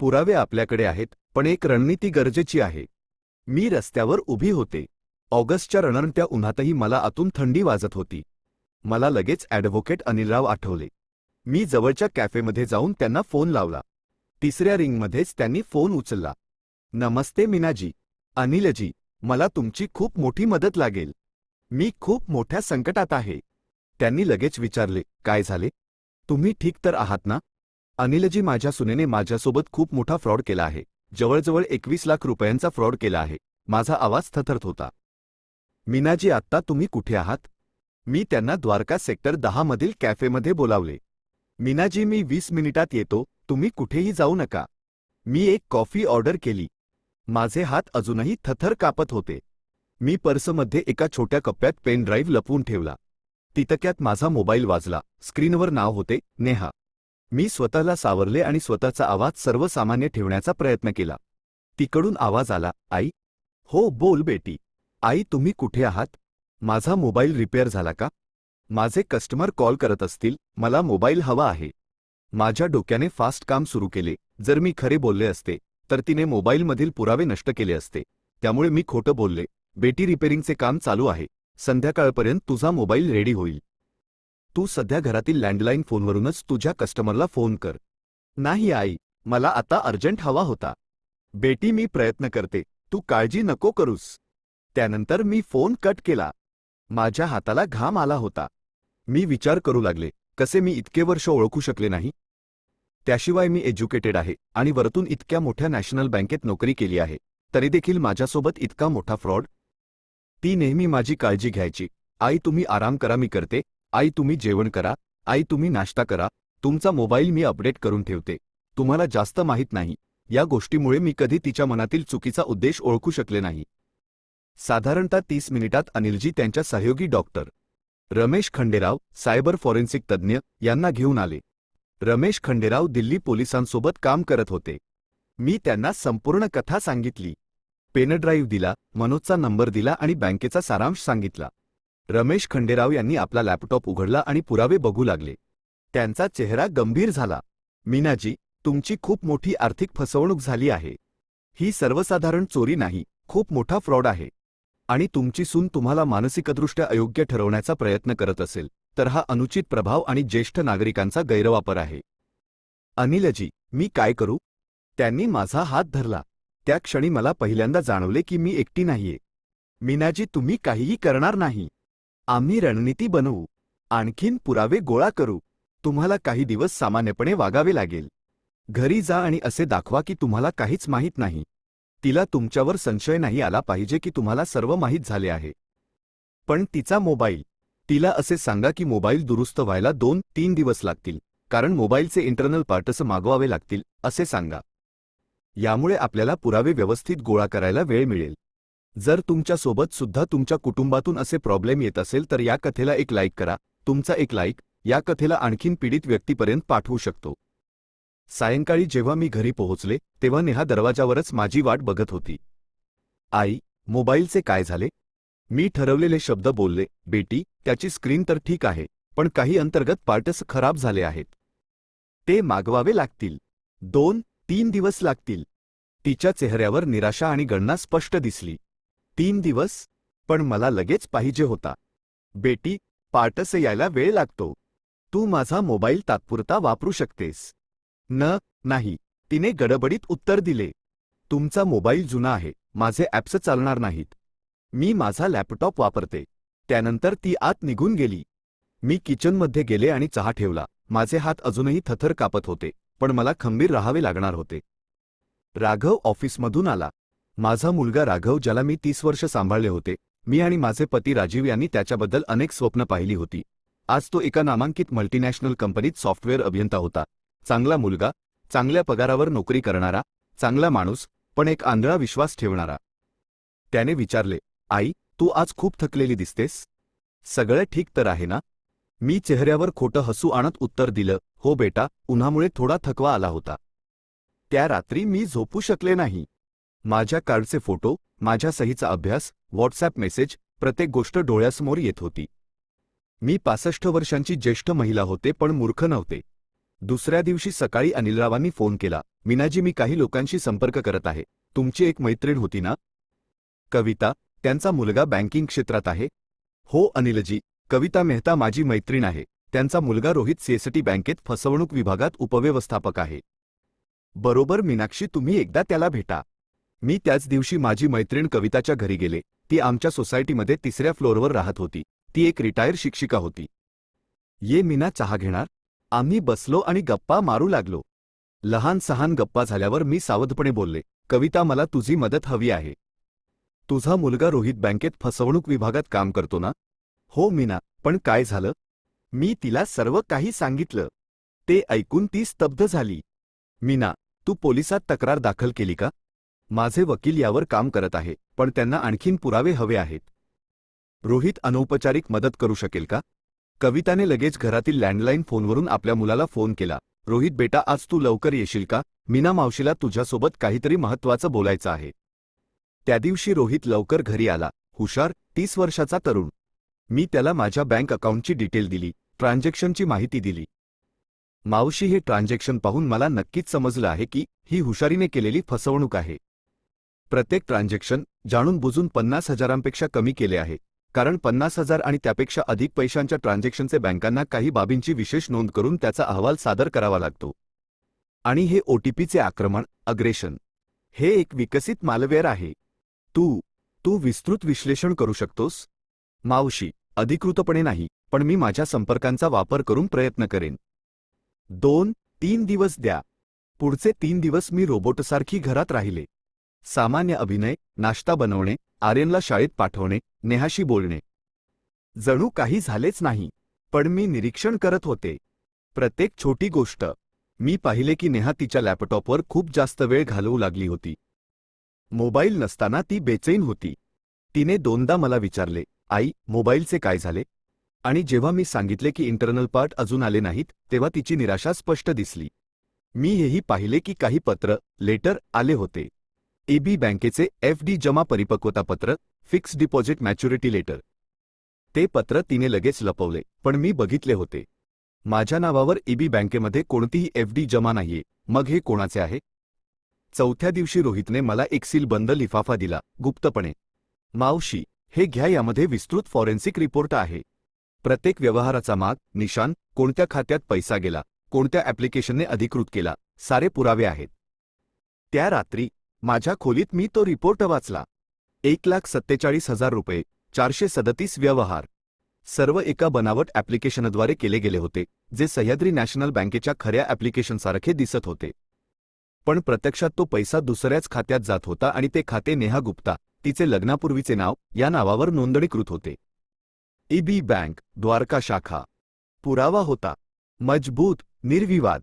पुरावे आपल्याकडे आहेत, पण एक रणनीती गरजेची आहे. मी रस्त्यावर उभी होते. ऑगस्टच्या रणरणत्या उन्हातही मला आतून थंडी वाजत होती. मला लगेच ॲडव्होकेट अनिलराव आठवले. मी जवळच्या कॅफेमध्ये जाऊन त्यांना फोन लावला. तिसऱ्या रिंगमध्येच त्यांनी फोन उचलला. नमस्ते मीनाजी. अनिलजी, मला तुमची खूप मोठी मदत लागेल. मी खूप मोठ्या संकटात आहे. त्यांनी लगेच विचारले, काय झाले? तुम्ही ठीक तर आहात ना? अनिलजी, माझ्या सुनेने माझ्यासोबत खूप मोठा फ्रॉड केला आहे. जवळजवळ 21 लाख रुपयांचा फ्रॉड केला आहे. माझा आवाज थरथरत होता. मीनाजी, आत्ता तुम्ही कुठे आहात? मी त्यांना द्वारका सेक्टर 10 मधील कॅफेमध्ये बोलावले. मीनाजी, मी 20 मिनिटात येतो, तुम्ही कुठेही जाऊ नका. मी एक कॉफी ऑर्डर केली. माझे हात अजूनही थरथर कापत होते. मी पर्समध्ये एका छोट्या कप्प्यात पेन ड्राईव्ह लपवून ठेवला. तितक्यात माझा मोबाईल वाजला. स्क्रीनवर नाव होते, नेहा. मी स्वतःला सावरले आणि स्वतःचा आवाज सर्वसामान्य ठेवण्याचा प्रयत्न केला. तिकडून आवाज आला, आई? हो, बोल बेटी. आई, तुम्ही कुठे आहात? माझा मोबाईल रिपेअर झाला का? माझे कस्टमर कॉल करत असतील, मला मोबाईल हवा आहे. माझ्या डोक्याने फास्ट काम सुरू केले. जर मी खरे बोलले असते तर तिने मोबाईलमधील पुरावे नष्ट केले असते. त्यामुळे मी खोटं बोलले. बेटी, रिपेअरिंगचे काम चालू आहे. संध्याकाळपर्यंत तुझा मोबाईल रेडी होईल. तू सध्या घरातील लँडलाईन फोनवरूनच तुझ्या कस्टमरला फोन कर. नाही आई, मला आता अर्जंट हवा होता. बेटी, मी प्रयत्न करते, तू काळजी नको करूस. त्यानंतर मी फोन कट केला. माझ्या हाताला घाम आला होता. मी विचार करू लागले, कसे मी इतके वर्ष ओळखू शकले नाही? त्याशिवाय मी एज्युकेटेड आहे आणि वरतून इतक्या मोठ्या नॅशनल बँकेत नोकरी केली आहे. तरी देखील माझ्यासोबत इतका मोठा फ्रॉड. ती नेहमी माझी काळजी घ्यायची. आई तुम्ही आराम करा मी करते, आई तुम्ही जेवण करा, आई तुम्ही नाश्ता करा, तुमचा मोबाईल मी अपडेट करून ठेवते, तुम्हाला जास्त माहीत नाही. या गोष्टीमुळे मी कधी तिच्या मनातील चुकीचा उद्देश ओळखू शकले नाही. साधारणतः 30 मिनिटात अनिलजी त्यांच्या सहयोगी doctor Ramesh Khanderao, cyber forensic तज्ज्ञ यांना घेऊन आले. रमेश खंडेराव दिल्ली पोलिसांसोबत काम करत होते. मी त्यांना संपूर्ण कथा सांगितली. पेनड्राईव्ह दिला, मनोजचा नंबर दिला आणि बँकेचा सारांश सांगितला. रमेश खंडेराव यांनी आपला लॅपटॉप उघडला आणि पुरावे बघू लागले. त्यांचा चेहरा गंभीर झाला. मीनाजी, तुमची खूप मोठी आर्थिक फसवणूक झाली आहे. ही सर्वसाधारण चोरी नाही, खूप मोठा फ्रॉड आहे. आणि तुमची सून तुम्हाला मानसिकदृष्ट्या अयोग्य ठरवण्याचा प्रयत्न करत असेल तर हा अनुचित प्रभाव आणि ज्येष्ठ नागरिकांचा गैरवापर आहे. अनिलजी, मी काय करू? त्यांनी माझा हात धरला. त्या क्षणी मला पहिल्यांदा जाणवले की मी एकटी नाहीये. मीनाजी, तुम्ही काहीही करणार नाही. आम्ही रणनीती बनवू, आणखीन पुरावे गोळा करू. तुम्हाला काही दिवस सामान्यपणे वागावे लागेल. घरी जा आणि असे दाखवा की तुम्हाला काहीच माहीत नाही. तिला तुमच्यावर संशय नाही आला पाहिजे की तुम्हाला सर्व माहीत झाले आहे. पण तिचा मोबाईल, तिला असे सांगा की मोबाईल दुरुस्त व्हायला 2-3 दिवस लागतील, कारण मोबाईलचे इंटरनल पार्ट्स मागवावे लागतील, असे सांगा. यामुळे आपल्याला पुरावे व्यवस्थित गोळा करायला वेळ मिळेल. जर तुमच्यासोबत सुद्धा तुमच्या कुटुंबातून असे प्रॉब्लेम येत असेल तर या कथेला एक लाईक करा. तुमचा एक लाईक या कथेला आणखीन पीडित व्यक्तीपर्यंत पाठवू शकतो. सायंकाळी जेव्हा मी घरी पोहोचले तेव्हा नेहा दरवाजावरच माझी वाट बघत होती. आई, मोबाईलचे काय झाले? मी ठरवलेले शब्द बोलले. बेटी, त्याची स्क्रीन तर ठीक आहे, पण काही अंतर्गत पार्ट्स खराब झाले आहेत. ते मागवावे लागतील. 2-3 दिवस लागतील. तिच्या चेहऱ्यावर निराशा आणि गणना स्पष्ट दिसली. 3 दिवस? पण मला लगेच पाहिजे होता. बेटी, पार्ट्स यायला वेळ लागतो. तू माझा मोबाईल तात्पुरता वापरू शकतेस. नाही, तिने गडबडीत उत्तर दिले. तुमचा मोबाईल जुना आहे, माझे ॲप्स चालणार नाहीत. मी माझा लॅपटॉप वापरते. त्यानंतर ती आत निघून गेली. मी किचनमध्ये गेले आणि चहा ठेवला. माझे हात अजूनही थरथर कापत होते, पण मला खंबीर राहावे लागणार होते. राघव ऑफिसमधून आला. माझा मुलगा राघव, ज्याला मी 30 वर्ष सांभाळले होते. मी आणि माझे पती राजीव यांनी त्याच्याबद्दल अनेक स्वप्न पाहिली होती. आज तो एका नामांकित मल्टीनॅशनल कंपनीत सॉफ्टवेअर अभियंता होता. चांगला मुलगा, चांगल्या पगारावर नोकरी करणारा, चांगला माणूस, पण एक आंधळा विश्वास ठेवणारा. त्याने विचारले, आई, तू आज खूप थकलेली दिसतेस. सगळं ठीक तर आहे ना? मी चेहऱ्यावर खोटं हसू आणत उत्तर दिलं, हो बेटा, उन्हामुळे थोडा थकवा आला होता. त्या रात्री मी झोपू शकले नाही. माझ्या कार्डचे फोटो, माझ्या सहीचा अभ्यास, व्हॉट्सॲप मेसेज, प्रत्येक गोष्ट डोळ्यासमोर येत होती. मी 65 वर्षांची ज्येष्ठ महिला होते, पण मूर्ख नव्हते. दुसऱ्या दिवशी सकाळी अनिलरावांनी फोन केला. मीनाजी, मी काही लोकांशी संपर्क करत आहे. तुमची एक मैत्रीण होती ना, कविता, त्यांचा मुलगा बँकिंग क्षेत्रात आहे. हो अनिलजी, कविता मेहता माझी मैत्रीण आहे. त्यांचा मुलगा रोहित सीएसटी बँकेत फसवणूक विभागात उपव्यवस्थापक आहे. बरोबर मीनाक्षी, तुम्ही एकदा त्याला भेटा. मी त्याच दिवशी माझी मैत्रीण कविताच्या घरी गेले. ती आमच्या सोसायटीमध्ये 3ऱ्या फ्लोअरवर राहत होती. ती एक रिटायर शिक्षिका होती. ये मीना, चहा घेणार? आम्ही बसलो आणि गप्पा मारू लागलो. लहान सहान गप्पा झाल्यावर मी सावधपणे बोलले, कविता, मला तुझी मदत हवी आहे. तुझा मुलगा रोहित बँकेत फसवणूक विभागात काम करतो ना? हो मीना, पण काय झालं? मी तिला सर्व काही सांगितलं. ते ऐकून ती स्तब्ध झाली. मीना, तू पोलिसात तक्रार दाखल केली का? माझे वकील यावर काम करत आहे, पण त्यांना आणखीन पुरावे हवे आहेत. रोहित अनौपचारिक मदत करू शकेल का? कविताने लगेच घरातील लँडलाईन फोनवरून आपल्या मुलाला फोन केला. रोहित बेटा, आज तू लवकर येशील का? मीना मावशीला तुझ्यासोबत काहीतरी महत्त्वाचं बोलायचं आहे. त्या दिवशी रोहित लवकर घरी आला. हुशार, 30 वर्षाचा तरुण. मी त्याला माझ्या बँक अकाउंटची डिटेल दिली, ट्रान्झॅक्शनची माहिती दिली. मावशी, हे ट्रान्झॅक्शन पाहून मला नक्कीच समजलं आहे की ही हुशारीने केलेली फसवणूक आहे. प्रत्येक ट्रान्झॅक्शन जाणून बुजून 50,000पेक्षा कमी केले आहे, कारण 50,000 आणि त्यापेक्षा अधिक पैशांच्या ट्रान्झॅक्शनचे बँकांना काही बाबींची विशेष नोंद करून त्याचा अहवाल सादर करावा लागतो. आणि हे ओटीपीचे आक्रमण, अग्रेशन, हे एक विकसित मालवेअर आहे. तू विस्तृत विश्लेषण करू शकतोस? मावशी, अधिकृतपणे नाही, पण मी माझ्या संपर्कांचा वापर करून प्रयत्न करेन. 2-3 दिवस द्या. पुढचे 3 दिवस मी रोबोटसारखी घरात राहिले. सामान्य अभिनय, नाश्ता बनवणे, आर्यनला शाळेत पाठवणे, नेहाशी बोलणे. जणू काही झालेच नाही. पण मी निरीक्षण करत होते. प्रत्येक छोटी गोष्ट. मी पाहिले की नेहा तिच्या लॅपटॉपवर खूप जास्त वेळ घालवू लागली होती. मोबाईल नसताना ती बेचैन होती. तिने दोनदा मला विचारले, आई, मोबाईलचे काय झाले? आणि जेव्हा मी सांगितले की इंटरनल पार्ट अजून आले नाहीत, तेव्हा तिची निराशा स्पष्ट दिसली. मी हेही पाहिले की काही पत्र, लेटर आले होते. एबी बँकेचे FD जमा परिपक्वता पत्र, फिक्स डिपॉझिट मॅच्युरिटी लेटर. ते पत्र तिने लगेच लपवले, पण मी बघितले होते. माझ्या नावावर एबी बँकेमध्ये कोणतीही FD जमा नाहीये. मग हे कोणाचे आहे? चौथ्या दिवशी रोहितने मला एक सीलबंद लिफाफा दिला, गुप्तपणे. मावशी, हे घ्या, यामध्ये विस्तृत फॉरेन्सिक रिपोर्ट आहे. प्रत्येक व्यवहाराचा माग, निशाण, कोणत्या खात्यात पैसा गेला, कोणत्या ॲप्लिकेशनने अधिकृत केला, सारे पुरावे आहेत. त्या रात्री माझ्या खोलीत मी तो रिपोर्ट वाचला. 1,47,000 रुपये, 437 व्यवहार. सर्व एका बनावट ॲप्लिकेशनद्वारे केले गेले होते, जे सह्याद्री नॅशनल बँकेच्या खऱ्या ॲप्लिकेशनसारखे दिसत होते. पण प्रत्यक्षात तो पैसा दुसऱ्याच खात्यात जात होता आणि ते खाते नेहा गुप्ता, तिचे लग्नापूर्वीचे नाव, या नावावर नोंदणीकृत होते. एबी बँक, द्वारका शाखा. पुरावा होता. मजबूत, निर्विवाद.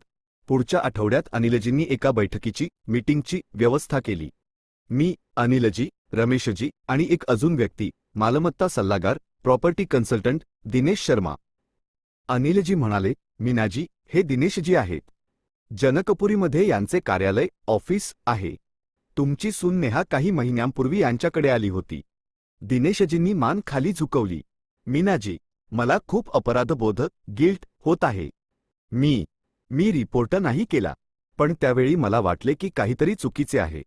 पुढच्या आठवड्यात अनिलजींनी एका बैठकीची, मीटिंगची व्यवस्था केली. मी, अनिलजी, रमेशजी आणि एक अजून व्यक्ती, मालमत्ता सल्लागार, प्रॉपर्टी कन्सल्टंट, दिनेश शर्मा. अनिलजी म्हणाले, मीनाजी, हे दिनेशजी आहेत. जनकपुरीमध्ये यांचे कार्यालय, ऑफिस आहे. तुमची सून नेहा काही महिन्यांपूर्वी यांच्याकडे आली होती. दिनेशजींनी मान खाली झुकवली. मीनाजी, मला खूप अपराधबोध, गिल्ट होत आहे. मी रिपोर्ट नाही केला, पण त्यावेळी मला वाटले की काहीतरी चुकीचे आहे.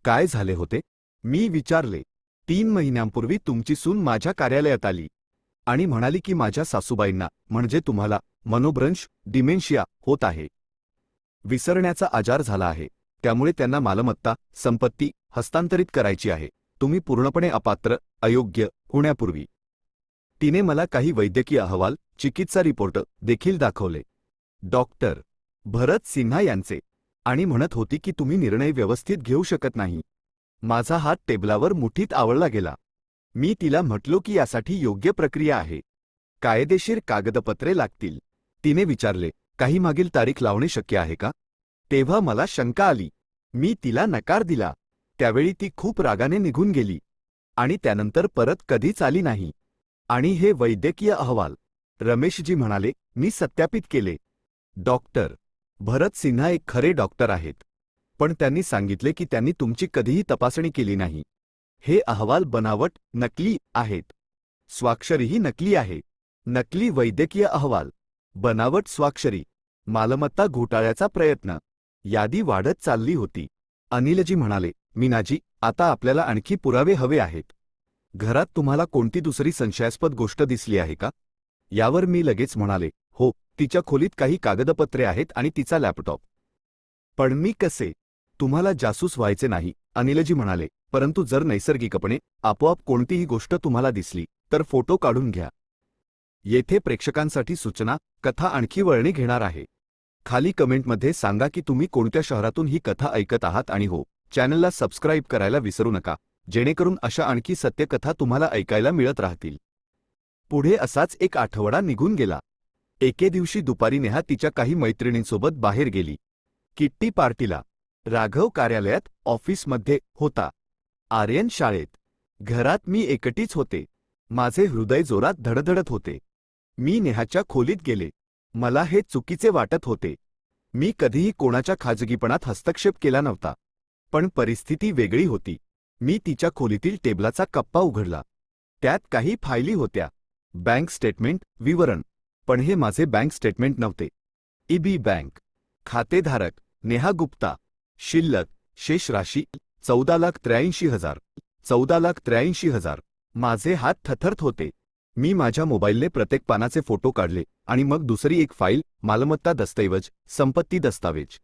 काय झाले होते? मी विचारले. 3 महिन्यांपूर्वी तुमची सून माझ्या कार्यालयात आली आणि म्हणाली की माझ्या सासूबाईंना, म्हणजे तुम्हाला, मनोभ्रंश, डिमेन्शिया होत आहे. विसरण्याचा आजार झाला आहे. त्यामुळे त्यांना मालमत्ता, संपत्ती हस्तांतरित करायची आहे, तुम्ही पूर्णपणे अपात्र, अयोग्य होण्यापूर्वी. तिने मला काही वैद्यकीय अहवाल, चिकित्सा रिपोर्ट देखील दाखवले. डॉक्टर भरत सिन्हा यांचे. आणि म्हणत होती की तुम्ही निर्णय व्यवस्थित घेऊ शकत नाही. माझा हात टेबलावर मुठीत आवळला गेला. मी तिला म्हटलो की यासाठी योग्य प्रक्रिया आहे. कायदेशीर कागदपत्रे लागतील. तिने विचारले, काही मागील तारीख लावणे शक्य आहे का? तेव्हा मला शंका आली. मी तिला नकार दिला. त्यावेळी ती खूप रागाने निघून गेली आणि त्यानंतर परत कधीच आली नाही. आणि हे वैद्यकीय अहवाल, रमेशजी म्हणाले, मी सत्यापित केले. डॉक्टर भरत सिन्हा एक खरे डॉक्टर आहेत. पण त्यांनी सांगितले की त्यांनी तुमची कधीही तपासणी केली नाही. हे अहवाल बनावट, नकली आहेत. स्वाक्षरीही नकली आहे. नकली वैद्यकीय अहवाल, बनावट स्वाक्षरी, मालमत्ता घोटाळ्याचा प्रयत्न. यादी वाढत चालली होती. अनिलजी म्हणाले, मीनाजी, आता आपल्याला आणखी पुरावे हवे आहेत. घरात तुम्हाला कोणती दुसरी संशयास्पद गोष्ट दिसली आहे का? यावर मी लगेच म्हणाले, हो, तिच्या खोलीत काही कागदपत्रे आहेत आणि तिचा लॅपटॉप. पण मी कसे? तुम्हाला जासूस व्हायचे नाही, अनिलजी म्हणाले, परंतु जर नैसर्गिकपणे, आपोआप कोणतीही गोष्ट तुम्हाला दिसली, तर फोटो काढून घ्या. येथे प्रेक्षकांसाठी सूचना, कथा आणखी वळणे घेणार आहे. खाली कमेंटमध्ये सांगा की तुम्ही कोणत्या शहरातून ही कथा ऐकत आहात आणि हो, चॅनलला सबस्क्राईब करायला विसरू नका, जेणेकरून अशा आणखी सत्यकथा तुम्हाला ऐकायला मिळत राहतील. पुढे असाच एक आठवडा निघून गेला. एके दिवशी दुपारी नेहा तिच्या काही मैत्रिणींसोबत बाहेर गेली. किट्टी पार्टीला. राघव कार्यालयात, ऑफिसमध्ये होता. आर्यन शाळेत. घरात मी एकटीच होते. माझे हृदय जोरात धडधडत होते. मी नेहाच्या खोलीत गेले. मला हे चुकीचे वाटत होते. मी कधीही कोणाच्या खाजगीपणात हस्तक्षेप केला नव्हता. पण परिस्थिती वेगळी होती. मी तिच्या खोलीतील टेबलाचा कप्पा उघडला. त्यात काही फायली होत्या. बँक स्टेटमेंट, विवरण. पण हे माझे बँक स्टेटमेंट नव्हते. AB bank. खातेधारक नेहा गुप्ता. शिल्लक, शेष राशी 14,83,000. 14,83,000. माझे हात थरथरत होते. मी माझ्या मोबाईलने प्रत्येक पानाचे फोटो काढले आणि मग दुसरी एक फाईल, मालमत्ता दस्तऐवज, संपत्ती दस्तावेज.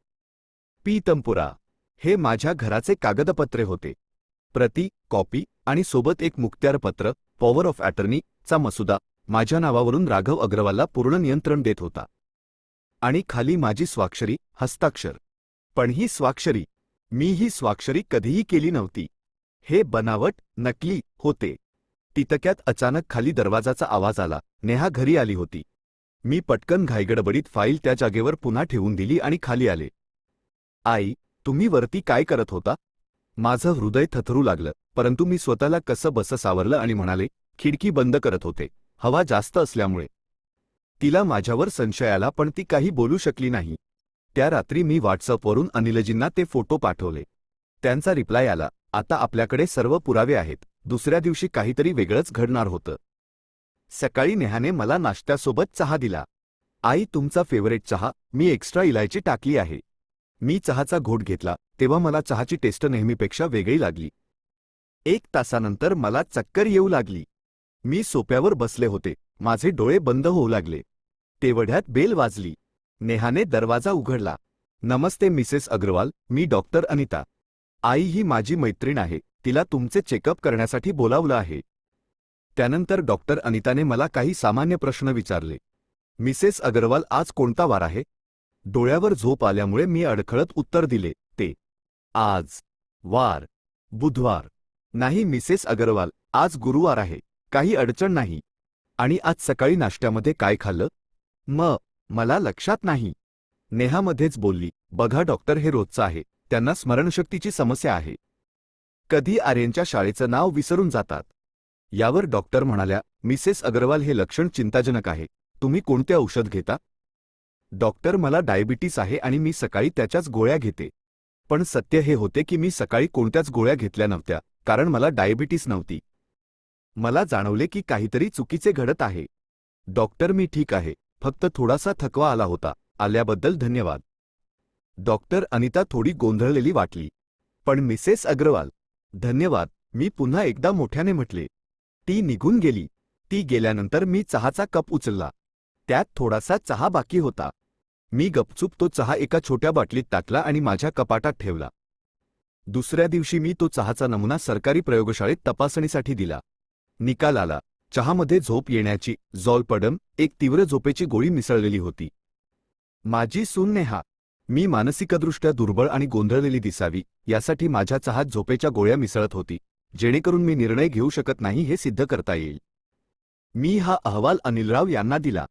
पीतमपुरा. हे माझ्या घराचे कागदपत्रे होते. प्रति, कॉपी आणि सोबत एक मुखत्यारपत्र, पॉवर ऑफ अटर्नी चा मसुदा, माझ्या नावावरून राघव अग्रवालला पूर्ण नियंत्रण देत होता. आणि खाली माझी स्वाक्षरी, हस्ताक्षर. पण ही स्वाक्षरी मी ही स्वाक्षरी कधीही केली नव्हती. हे बनावट, नकली होते. तितक्यात अचानक खाली दरवाजाचा आवाज आला. नेहा घरी आली होती. मी पटकन घाईगडबडीत फाईल त्या जागेवर पुन्हा ठेवून दिली आणि खाली आले. आई, तुम्ही वरती काय करत होता? माझं हृदय थरथरू लागलं, परंतु मी स्वतःला कसं बसं सावरलं आणि म्हणाले, खिडकी बंद करत होते, हवा जास्त असल्यामुळे. तिला माझ्यावर संशय आला, पण ती काही बोलू शकली नाही. त्या रात्री मी व्हॉट्सअपवरून अनिलजींना ते फोटो पाठवले. त्यांचा रिप्लाय आला, आता आपल्याकडे सर्व पुरावे आहेत. दुसऱ्या दिवशी काहीतरी वेगळंच घडणार होतं. सकाळी नेहाने मला नाश्त्यासोबत चहा दिला. आई, तुमचा फेवरेट चहा, मी एक्स्ट्रा इलायची टाकली आहे. मी चहाचा घोट घेतला, तेव्हा मला चहाची टेस्ट नेहमीपेक्षा वेगळी लागली. 1 तासानंतर मला चक्कर येऊ लागली. मी सोफ्यावर बसले होते. माझे डोळे बंद होऊ लागले. तेवढ्यात बेल वाजली. नेहाने दरवाजा उघडला. नमस्ते मिसेस अग्रवाल, मी डॉक्टर अनिता. आई, ही माझी मैत्रीण आहे. तिला तुमचे चेकअप करण्यासाठी बोलावलं आहे. त्यानंतर डॉक्टर अनिताने मला काही सामान्य प्रश्न विचारले. मिसेस अग्रवाल, आज कोणता वार आहे? डोळ्यावर झोप आल्यामुळे मी अडखळत उत्तर दिले, ते आज वार बुधवार. नाही मिसेस अग्रवाल, आज गुरुवार आहे. काही अडचण नाही. आणि आज सकाळी नाश्त्यामध्ये काय खाल्लं? मला लक्षात नाही. नेहा मध्येच बोलली, बघा डॉक्टर, हे रोजचं आहे. त्यांना स्मरणशक्तीची समस्या आहे. कधी आर्यनच्या शाळेचं नाव विसरून जातात. यावर डॉक्टर म्हणाल्या, मिसेस अग्रवाल, हे लक्षण चिंताजनक आहे. तुम्ही कोणते औषध घेता? डॉक्टर, मला डायबिटीस आहे आणि मी सकाळी त्याच्याच गोळ्या घेते. पण सत्य हे होते की मी सकाळी कोणत्याच गोळ्या घेतल्या नव्हत्या, कारण मला डायबिटीस नव्हती. मला जाणवले की काहीतरी चुकीचे घडत आहे. डॉक्टर, मी ठीक आहे, फक्त थोडासा थकवा आला होता. आल्याबद्दल धन्यवाद. डॉक्टर अनिता थोडी गोंधळलेली वाटली. पण मिसेस अग्रवाल, धन्यवाद, मी पुन्हा एकदा मोठ्याने म्हटले. ती निघून गेली. ती गेल्यानंतर मी चहाचा कप उचलला. त्यात थोडासा चहा बाकी होता. मी गपचूप तो चहा एका छोट्या बाटलीत टाकला आणि माझ्या कपाटात ठेवला. दुसऱ्या दिवशी मी तो चहाचा नमुना सरकारी प्रयोगशाळेत तपासणीसाठी दिला. निकाल आला. चहामध्ये झोप येण्याची झोलपडम, एक तीव्र झोपेची गोळी मिसळलेली होती. माझी सून नेहा. मी मानसिकदृष्ट्या दुर्बळ आणि गोंधळलेली दिसावी यासाठी माझ्या चहात झोपेच्या गोळ्या मिसळत होती, जेणेकरून मी निर्णय घेऊ शकत नाही हे सिद्ध करता येईल. मी हा अहवाल अनिलराव यांना दिला.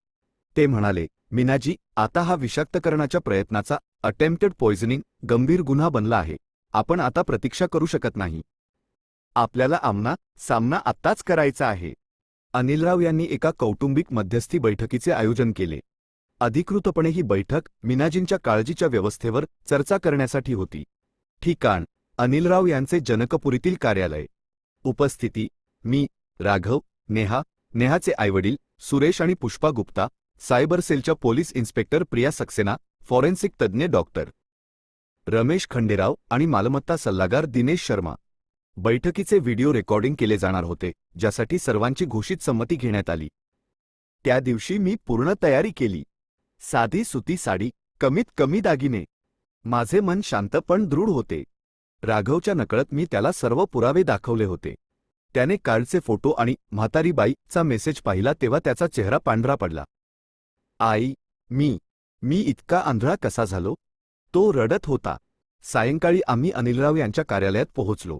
ते म्हणाले, मीनाजी, आता हा विषाक्तकरणाच्या प्रयत्नाचा अटेम्प्टेड पॉयझनिंग गंभीर गुन्हा बनला आहे. आपण आता प्रतीक्षा करू शकत नाही. आपल्याला आमना सामना आत्ताच करायचा आहे. अनिलराव यांनी एका कौटुंबिक मध्यस्थी बैठकीचे आयोजन केले. अधिकृतपणे ही बैठक मीनाजींच्या काळजीच्या व्यवस्थेवर चर्चा करण्यासाठी होती. ठिकाण, अनिलराव यांचे जनकपुरीतील कार्यालय. उपस्थिती, मी, राघव, नेहा, नेहाचे आईवडील सुरेश आणि पुष्पा गुप्ता, सायबर सेलच्या police inspector Priya Saxena, forensic तज्ज्ञ डॉक्टर रमेश खंडेराव आणि मालमत्ता सल्लागार दिनेश शर्मा. बैठकीचे व्हिडिओ रेकॉर्डिंग केले जाणार होते, ज्यासाठी सर्वांची घोषित संमती घेण्यात आली. त्या दिवशी मी पूर्ण तयारी केली. साधी सुती साडी, कमीत कमी दागिने. माझे मन शांत पण दृढ होते. राघवच्या नकळत मी त्याला सर्व पुरावे दाखवले होते. त्याने कार्डचे फोटो आणि म्हातारी बाईचा मेसेज पाहिला तेव्हा त्याचा चेहरा पांढरा पडला. आई, मी इतका आंधळा कसा झालो? तो रडत होता. सायंकाळी आम्ही अनिलराव यांच्या कार्यालयात पोहोचलो.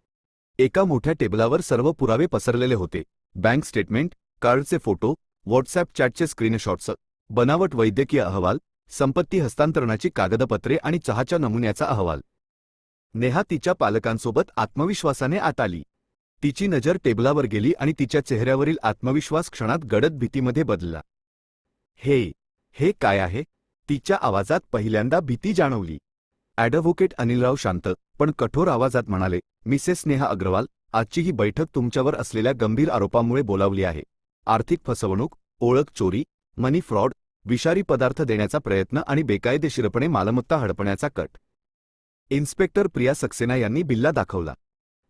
एका मोठ्या टेबलावर सर्व पुरावे पसरलेले होते. बँक स्टेटमेंट, कार्डचे फोटो, व्हॉट्सॲप चॅटचे स्क्रीनशॉट्स, बनावट वैद्यकीय अहवाल, संपत्ती हस्तांतरणाची कागदपत्रे आणि चहाच्या नमुन्याचा अहवाल. नेहा तिच्या पालकांसोबत आत्मविश्वासाने आत आली. तिची नजर टेबलावर गेली आणि तिच्या चेहऱ्यावरील आत्मविश्वास क्षणात गडद भीतीमध्ये बदलला. हे काय आहे? तिच्या आवाजात पहिल्यांदा भीती जाणवली. ॲडव्होकेट अनिलराव शांत पण कठोर आवाजात म्हणाले, मिसेस नेहा अग्रवाल, आजची ही बैठक तुमच्यावर असलेल्या गंभीर आरोपांमुळे बोलावली आहे. आर्थिक फसवणूक, ओळख चोरी, मनी फ्रॉड, विषारी पदार्थ देण्याचा प्रयत्न आणि बेकायदेशीरपणे मालमत्ता हडपण्याचा कट. इन्स्पेक्टर प्रिया सक्सेना यांनी बिल्ला दाखवला.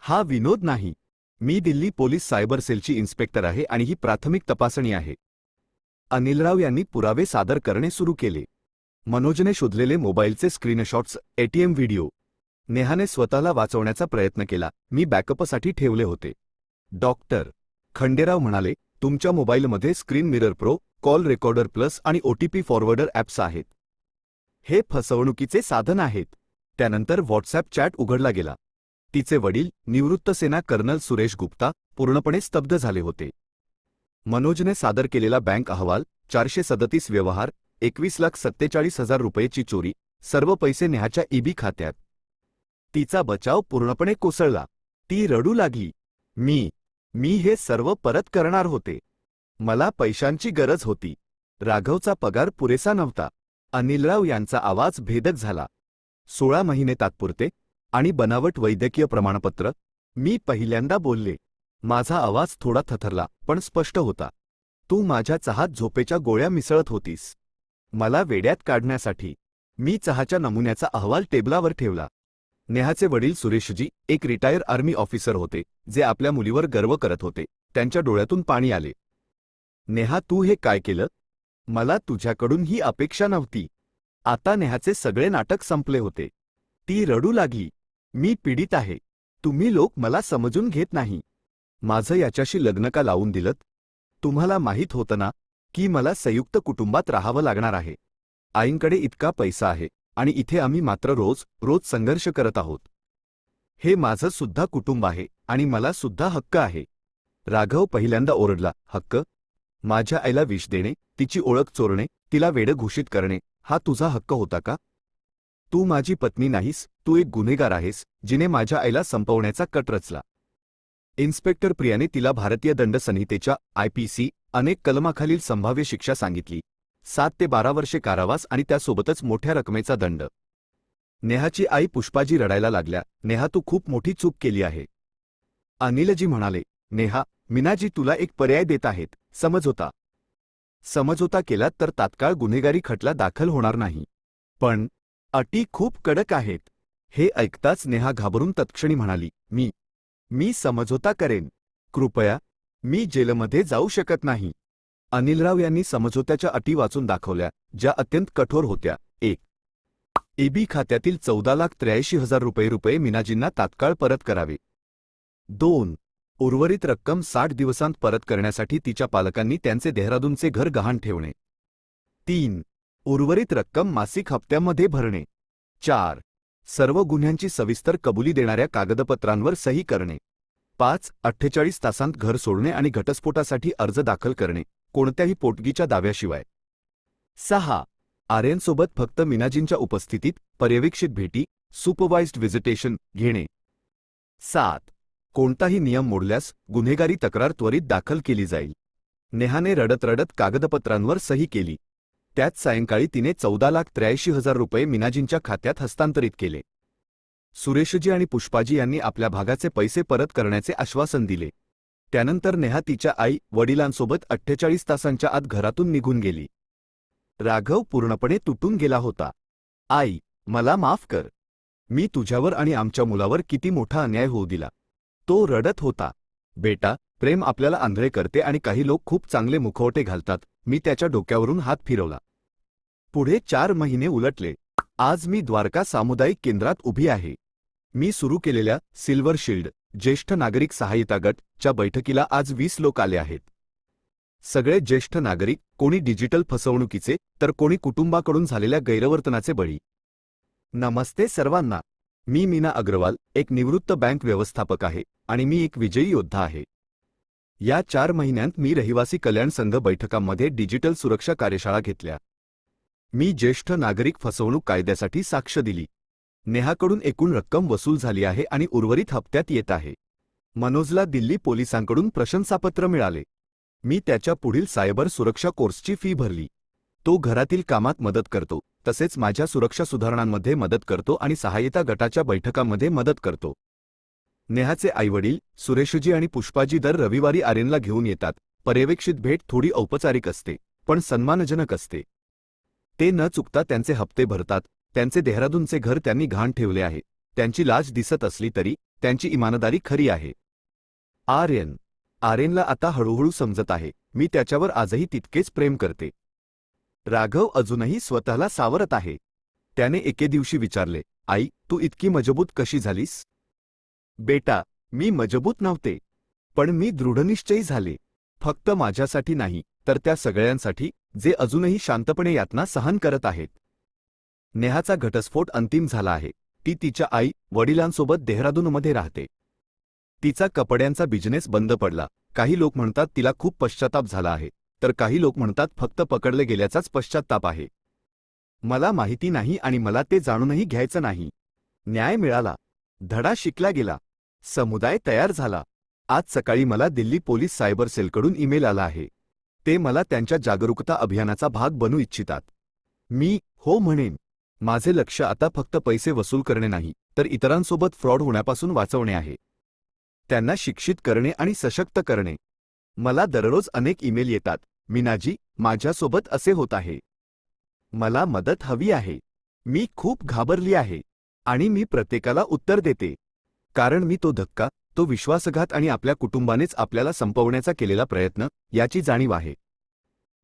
हा विनोद नाही. मी दिल्ली पोलीस सायबर सेलची इन्स्पेक्टर आहे आणि ही प्राथमिक तपासणी आहे. अनिलराव यांनी पुरावे सादर करणे सुरू केले. मनोजने शोधलेले मोबाईलचे स्क्रीनशॉट्स, एटीएम व्हिडिओ. नेहाने स्वतःला वाचवण्याचा प्रयत्न केला, मी बॅकअपसाठी ठेवले होते. डॉक्टर खंडेराव म्हणाले, तुमच्या मोबाईलमध्ये screen mirror pro, call recorder plus आणि ओटीपी फॉरवर्डर ॲप्स आहेत. हे फसवणुकीचे साधन आहेत. त्यानंतर व्हॉट्सॲप चॅट उघडला गेला. तिचे वडील निवृत्त सेना कर्नल सुरेश गुप्ता पूर्णपणे स्तब्ध झाले होते. मनोजने सादर केलेला बँक अहवाल, 437 व्यवहार, 21,47,000 रुपयेची चोरी, सर्व पैसे नेहाच्या ईबी खात्यात. तिचा बचाव पूर्णपणे कोसळला. ती रडू लागली. मी हे सर्व परत करणार होते. मला पैशांची गरज होती. राघवचा पगार पुरेसा नव्हता. अनिलराव यांचा आवाज भेदक झाला. 16 महिने तात्पुरते आणि बनावट वैद्यकीय प्रमाणपत्र. मी पहिल्यांदा बोलले. माझा आवाज थोडा थरथरला पण स्पष्ट होता. तू माझ्या चहात झोपेच्या गोळ्या मिसळत होतीस. मला वेड्यात काढण्यासाठी. मी चहाच्या नमुन्याचा अहवाल टेबलावर ठेवला. नेहाचे वडील सुरेशजी एक रिटायर आर्मी ऑफिसर होते, जे आपल्या मुलीवर गर्व करत होते. त्यांच्या डोळ्यातून पाणी आले. नेहा, तू हे काय केलं? मला तुझ्याकडून ही अपेक्षा नव्हती. आता नेहाचे सगळे नाटक संपले होते. ती रडू लागली. मी पीडित आहे. तुम्ही लोक मला समजून घेत नाही. माझं याच्याशी लग्न का लावून दिलत? तुम्हाला माहीत होतं ना की मला संयुक्त कुटुंबात राहावं लागणार आहे. आईंकडे इतका पैसा आहे आणि इथे आम्ही मात्र रोज संघर्ष करत आहोत. हे माझं सुद्धा कुटुंब आहे आणि मला सुद्धा हक्क आहे. राघव पहिल्यांदा ओरडला. हक्क? माझ्या आईला विष देणे, तिची ओळख चोरणे, तिला वेडं घोषित करणे, हा तुझा हक्क होता का? तू माझी पत्नी नाहीस. तू एक गुन्हेगार आहेस, जिने माझ्या आईला संपवण्याचा कट रचला. इन्स्पेक्टर प्रियाने तिला भारतीय दंड संहितेच्या IPC अनेक कलमाखालील संभाव्य शिक्षा सांगितली. 7 ते 12 वर्षे कारावास आणि त्यासोबतच मोठ्या रकमेचा दंड. नेहाची आई पुष्पाजी रडायला लागल्या. नेहा, तू खूप मोठी चूक केली आहे. अनिलजी म्हणाले. नेहा, मीनाजी तुला एक पर्याय देत आहेत. समझोता केलात तर तात्काळ गुन्हेगारी खटला दाखल होणार नाही. पण अटी खूप कडक आहेत. हे ऐकताच नेहा घाबरून तत्क्षणी म्हणाली. मी समझोता करेन. कृपया, मी जेलमध्ये जाऊ शकत नाही. अनिलराव यांनी समझोत्याच्या अटी वाचून दाखवल्या, ज्या अत्यंत कठोर होत्या. 1. ईबी खात्यातील 14,83,000 रुपये मीनाजींना तात्काळ परत करावे. 2. उर्वरित रक्कम 60 दिवसांत परत करण्यासाठी तिच्या पालकांनी त्यांचे देहरादूनचे घर गहाण ठेवणे. 3. उर्वरित रक्कम मासिक हप्त्यामध्ये भरणे. 4. सर्व गुन्ह्यांची सविस्तर कबुली देणाऱ्या कागदपत्रांवर सही करणे. 5. 48 तासांत घर सोडणे आणि घटस्फोटासाठी अर्ज दाखल करणे, कोणत्याही पोटगीच्या दाव्याशिवाय. 6. आर्यनसोबत फक्त मीनाजींच्या उपस्थितीत पर्यवेक्षित भेटी, सुपरवाइज्ड व्हिजिटेशन घेणे. 7. कोणताही नियम मोडल्यास गुन्हेगारी तक्रार त्वरित दाखल केली जाईल. नेहाने रडत रडत कागदपत्रांवर सही केली. त्याच सायंकाळी तिने 14,83,000 रुपये मीनाजींच्या खात्यात हस्तांतरित केले. सुरेशजी आणि पुष्पाजी यांनी आपल्या भागाचे पैसे परत करण्याचे आश्वासन दिले. त्यानंतर नेहा तिच्या आई वडिलांसोबत 48 तासांच्या आत घरातून निघून गेली. राघव पूर्णपणे तुटून गेला होता. आई, मला माफ कर. मी तुझ्यावर आणि आमच्या मुलावर किती मोठा अन्याय होऊ दिला. तो रडत होता. बेटा, प्रेम आपल्याला आंधळे करते आणि काही लोक खूप चांगले मुखवटे घालतात. मी त्याच्या डोक्यावरून हात फिरवला. पुढे 4 महिने उलटले. आज मी द्वारका सामुदायिक केंद्रात उभी आहे. मी सुरू केलेल्या सिल्वर शील्ड ज्येष्ठ नागरिक सहायता गट च्या बैठकीला आज 20 लोक आले आहेत. सगळे ज्येष्ठ नागरिक, कोणी डिजिटल फसवणुकीचे तर कोणी कुटुंबाकडून झालेल्या गैरवर्तनाचे बळी. नमस्ते सर्वांना. मी मीना अग्रवाल, एक निवृत्त बँक व्यवस्थापक आहे आणि मी एक विजयी योद्धा आहे. या 4 महिन्यांत मी रहिवासी कल्याण संघ बैठकांमध्ये डिजिटल सुरक्षा कार्यशाळा घेतल्या. मी ज्येष्ठ नागरिक फसवणूक कायद्यासाठी साक्ष दिली. नेहाकडून एकूण रक्कम वसूल झाली आहे आणि उर्वरित हप्त्यात येत आहे. मनोजला दिल्ली पोलिसांकडून प्रशंसापत्र मिळाले. मी त्याच्या पुढील सायबर सुरक्षा कोर्सची फी भरली. तो घरातील कामात मदत करतो, तसेच माझ्या सुरक्षा सुधारणांमध्ये मदत करतो आणि सहायता गटाच्या बैठकांमध्ये मदत करतो. नेहाचे आईवडील सुरेशजी आणि पुष्पाजी दर रविवारी आर्यनला घेऊन येतात. पर्यवेक्षित भेट थोडी औपचारिक असते, पण सन्मानजनक असते. ते न चुकता त्यांचे हप्ते भरतात. त्यांचे देहरादूनचे घर त्यांनी गहाण ठेवले आहे. त्यांची लाज दिसत असली तरी त्यांची इमानदारी खरी आहे. आर्यनला आता हळूहळू समजत आहे, मी त्याच्यावर आजही तितकेच प्रेम करते. राघव अजूनही स्वतःला सावरत आहे. त्याने एके दिवशी विचारले, आई, तू इतकी मजबूत कशी झालीस? बेटा, मी मजबूत नव्हते, पण मी दृढनिश्चयी झाले. फक्त माझ्यासाठी नाही, तर त्या सगळ्यांसाठी जे अजूनही शांतपणे यातना सहन करत आहेत. नेहाचा घटस्फोट अंतिम झाला आहे. ती तिच्या आई वडिलांसोबत देहरादूनमध्ये राहते. तिचा कपड्यांचा बिझनेस बंद पडला. काही लोक म्हणतात तिला खूप पश्चाताप झाला आहे, तर काही लोक म्हणतात फक्त पकडले गेल्याचाच पश्चाताप आहे. मला माहिती नाही आणि मला ते जाणूनही घ्यायचं नाही. न्याय मिळाला, धडा शिकला गेला, समुदाय तयार झाला. आज सकाळी मला दिल्ली पोलीस सायबर सेलकडून ईमेल आला आहे. ते मला त्यांच्या जागरूकता अभियानाचा भाग बनू इच्छितात. मी हो म्हणेन. माझे लक्ष्य आता फक्त पैसे वसूल करणे नाही, तर इतरांसोबत फ्रॉड होण्यापासून वाचवणे आहे. त्यांना शिक्षित करणे आणि सशक्त करणे. मला दररोज अनेक ईमेल येतात, मीनाजी, माझ्यासोबत असे होत आहे. मला मदत हवी आहे. मी खूप घाबरली आहे. आणि मी प्रत्येकाला उत्तर देते. कारण मी तो धक्का, तो विश्वासघात आणि आपल्या कुटुंबानेच आपल्याला संपवण्याचा केलेला प्रयत्न याची जाणीव आहे.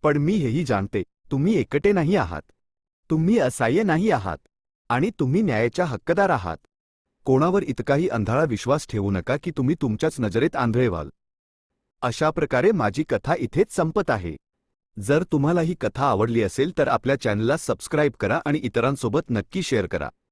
पण मी हेही जाणते, तुम्ही एकटे नाही आहात. तुम्ही असहाय्य नाही आहात. आणि तुम्ही न्यायाच्या हक्कदार आहात. कोणावर इतकाही अंधाळा विश्वास ठेवू नका की तुम्ही तुमच्याच नजरेत आंधळे व्हाल. अशा प्रकारे माझी कथा इथेच संपत आहे. जर तुम्हाला ही कथा आवडली असेल तर आपल्या चॅनलला सबस्क्राईब करा आणि इतरांसोबत नक्की शेअर करा.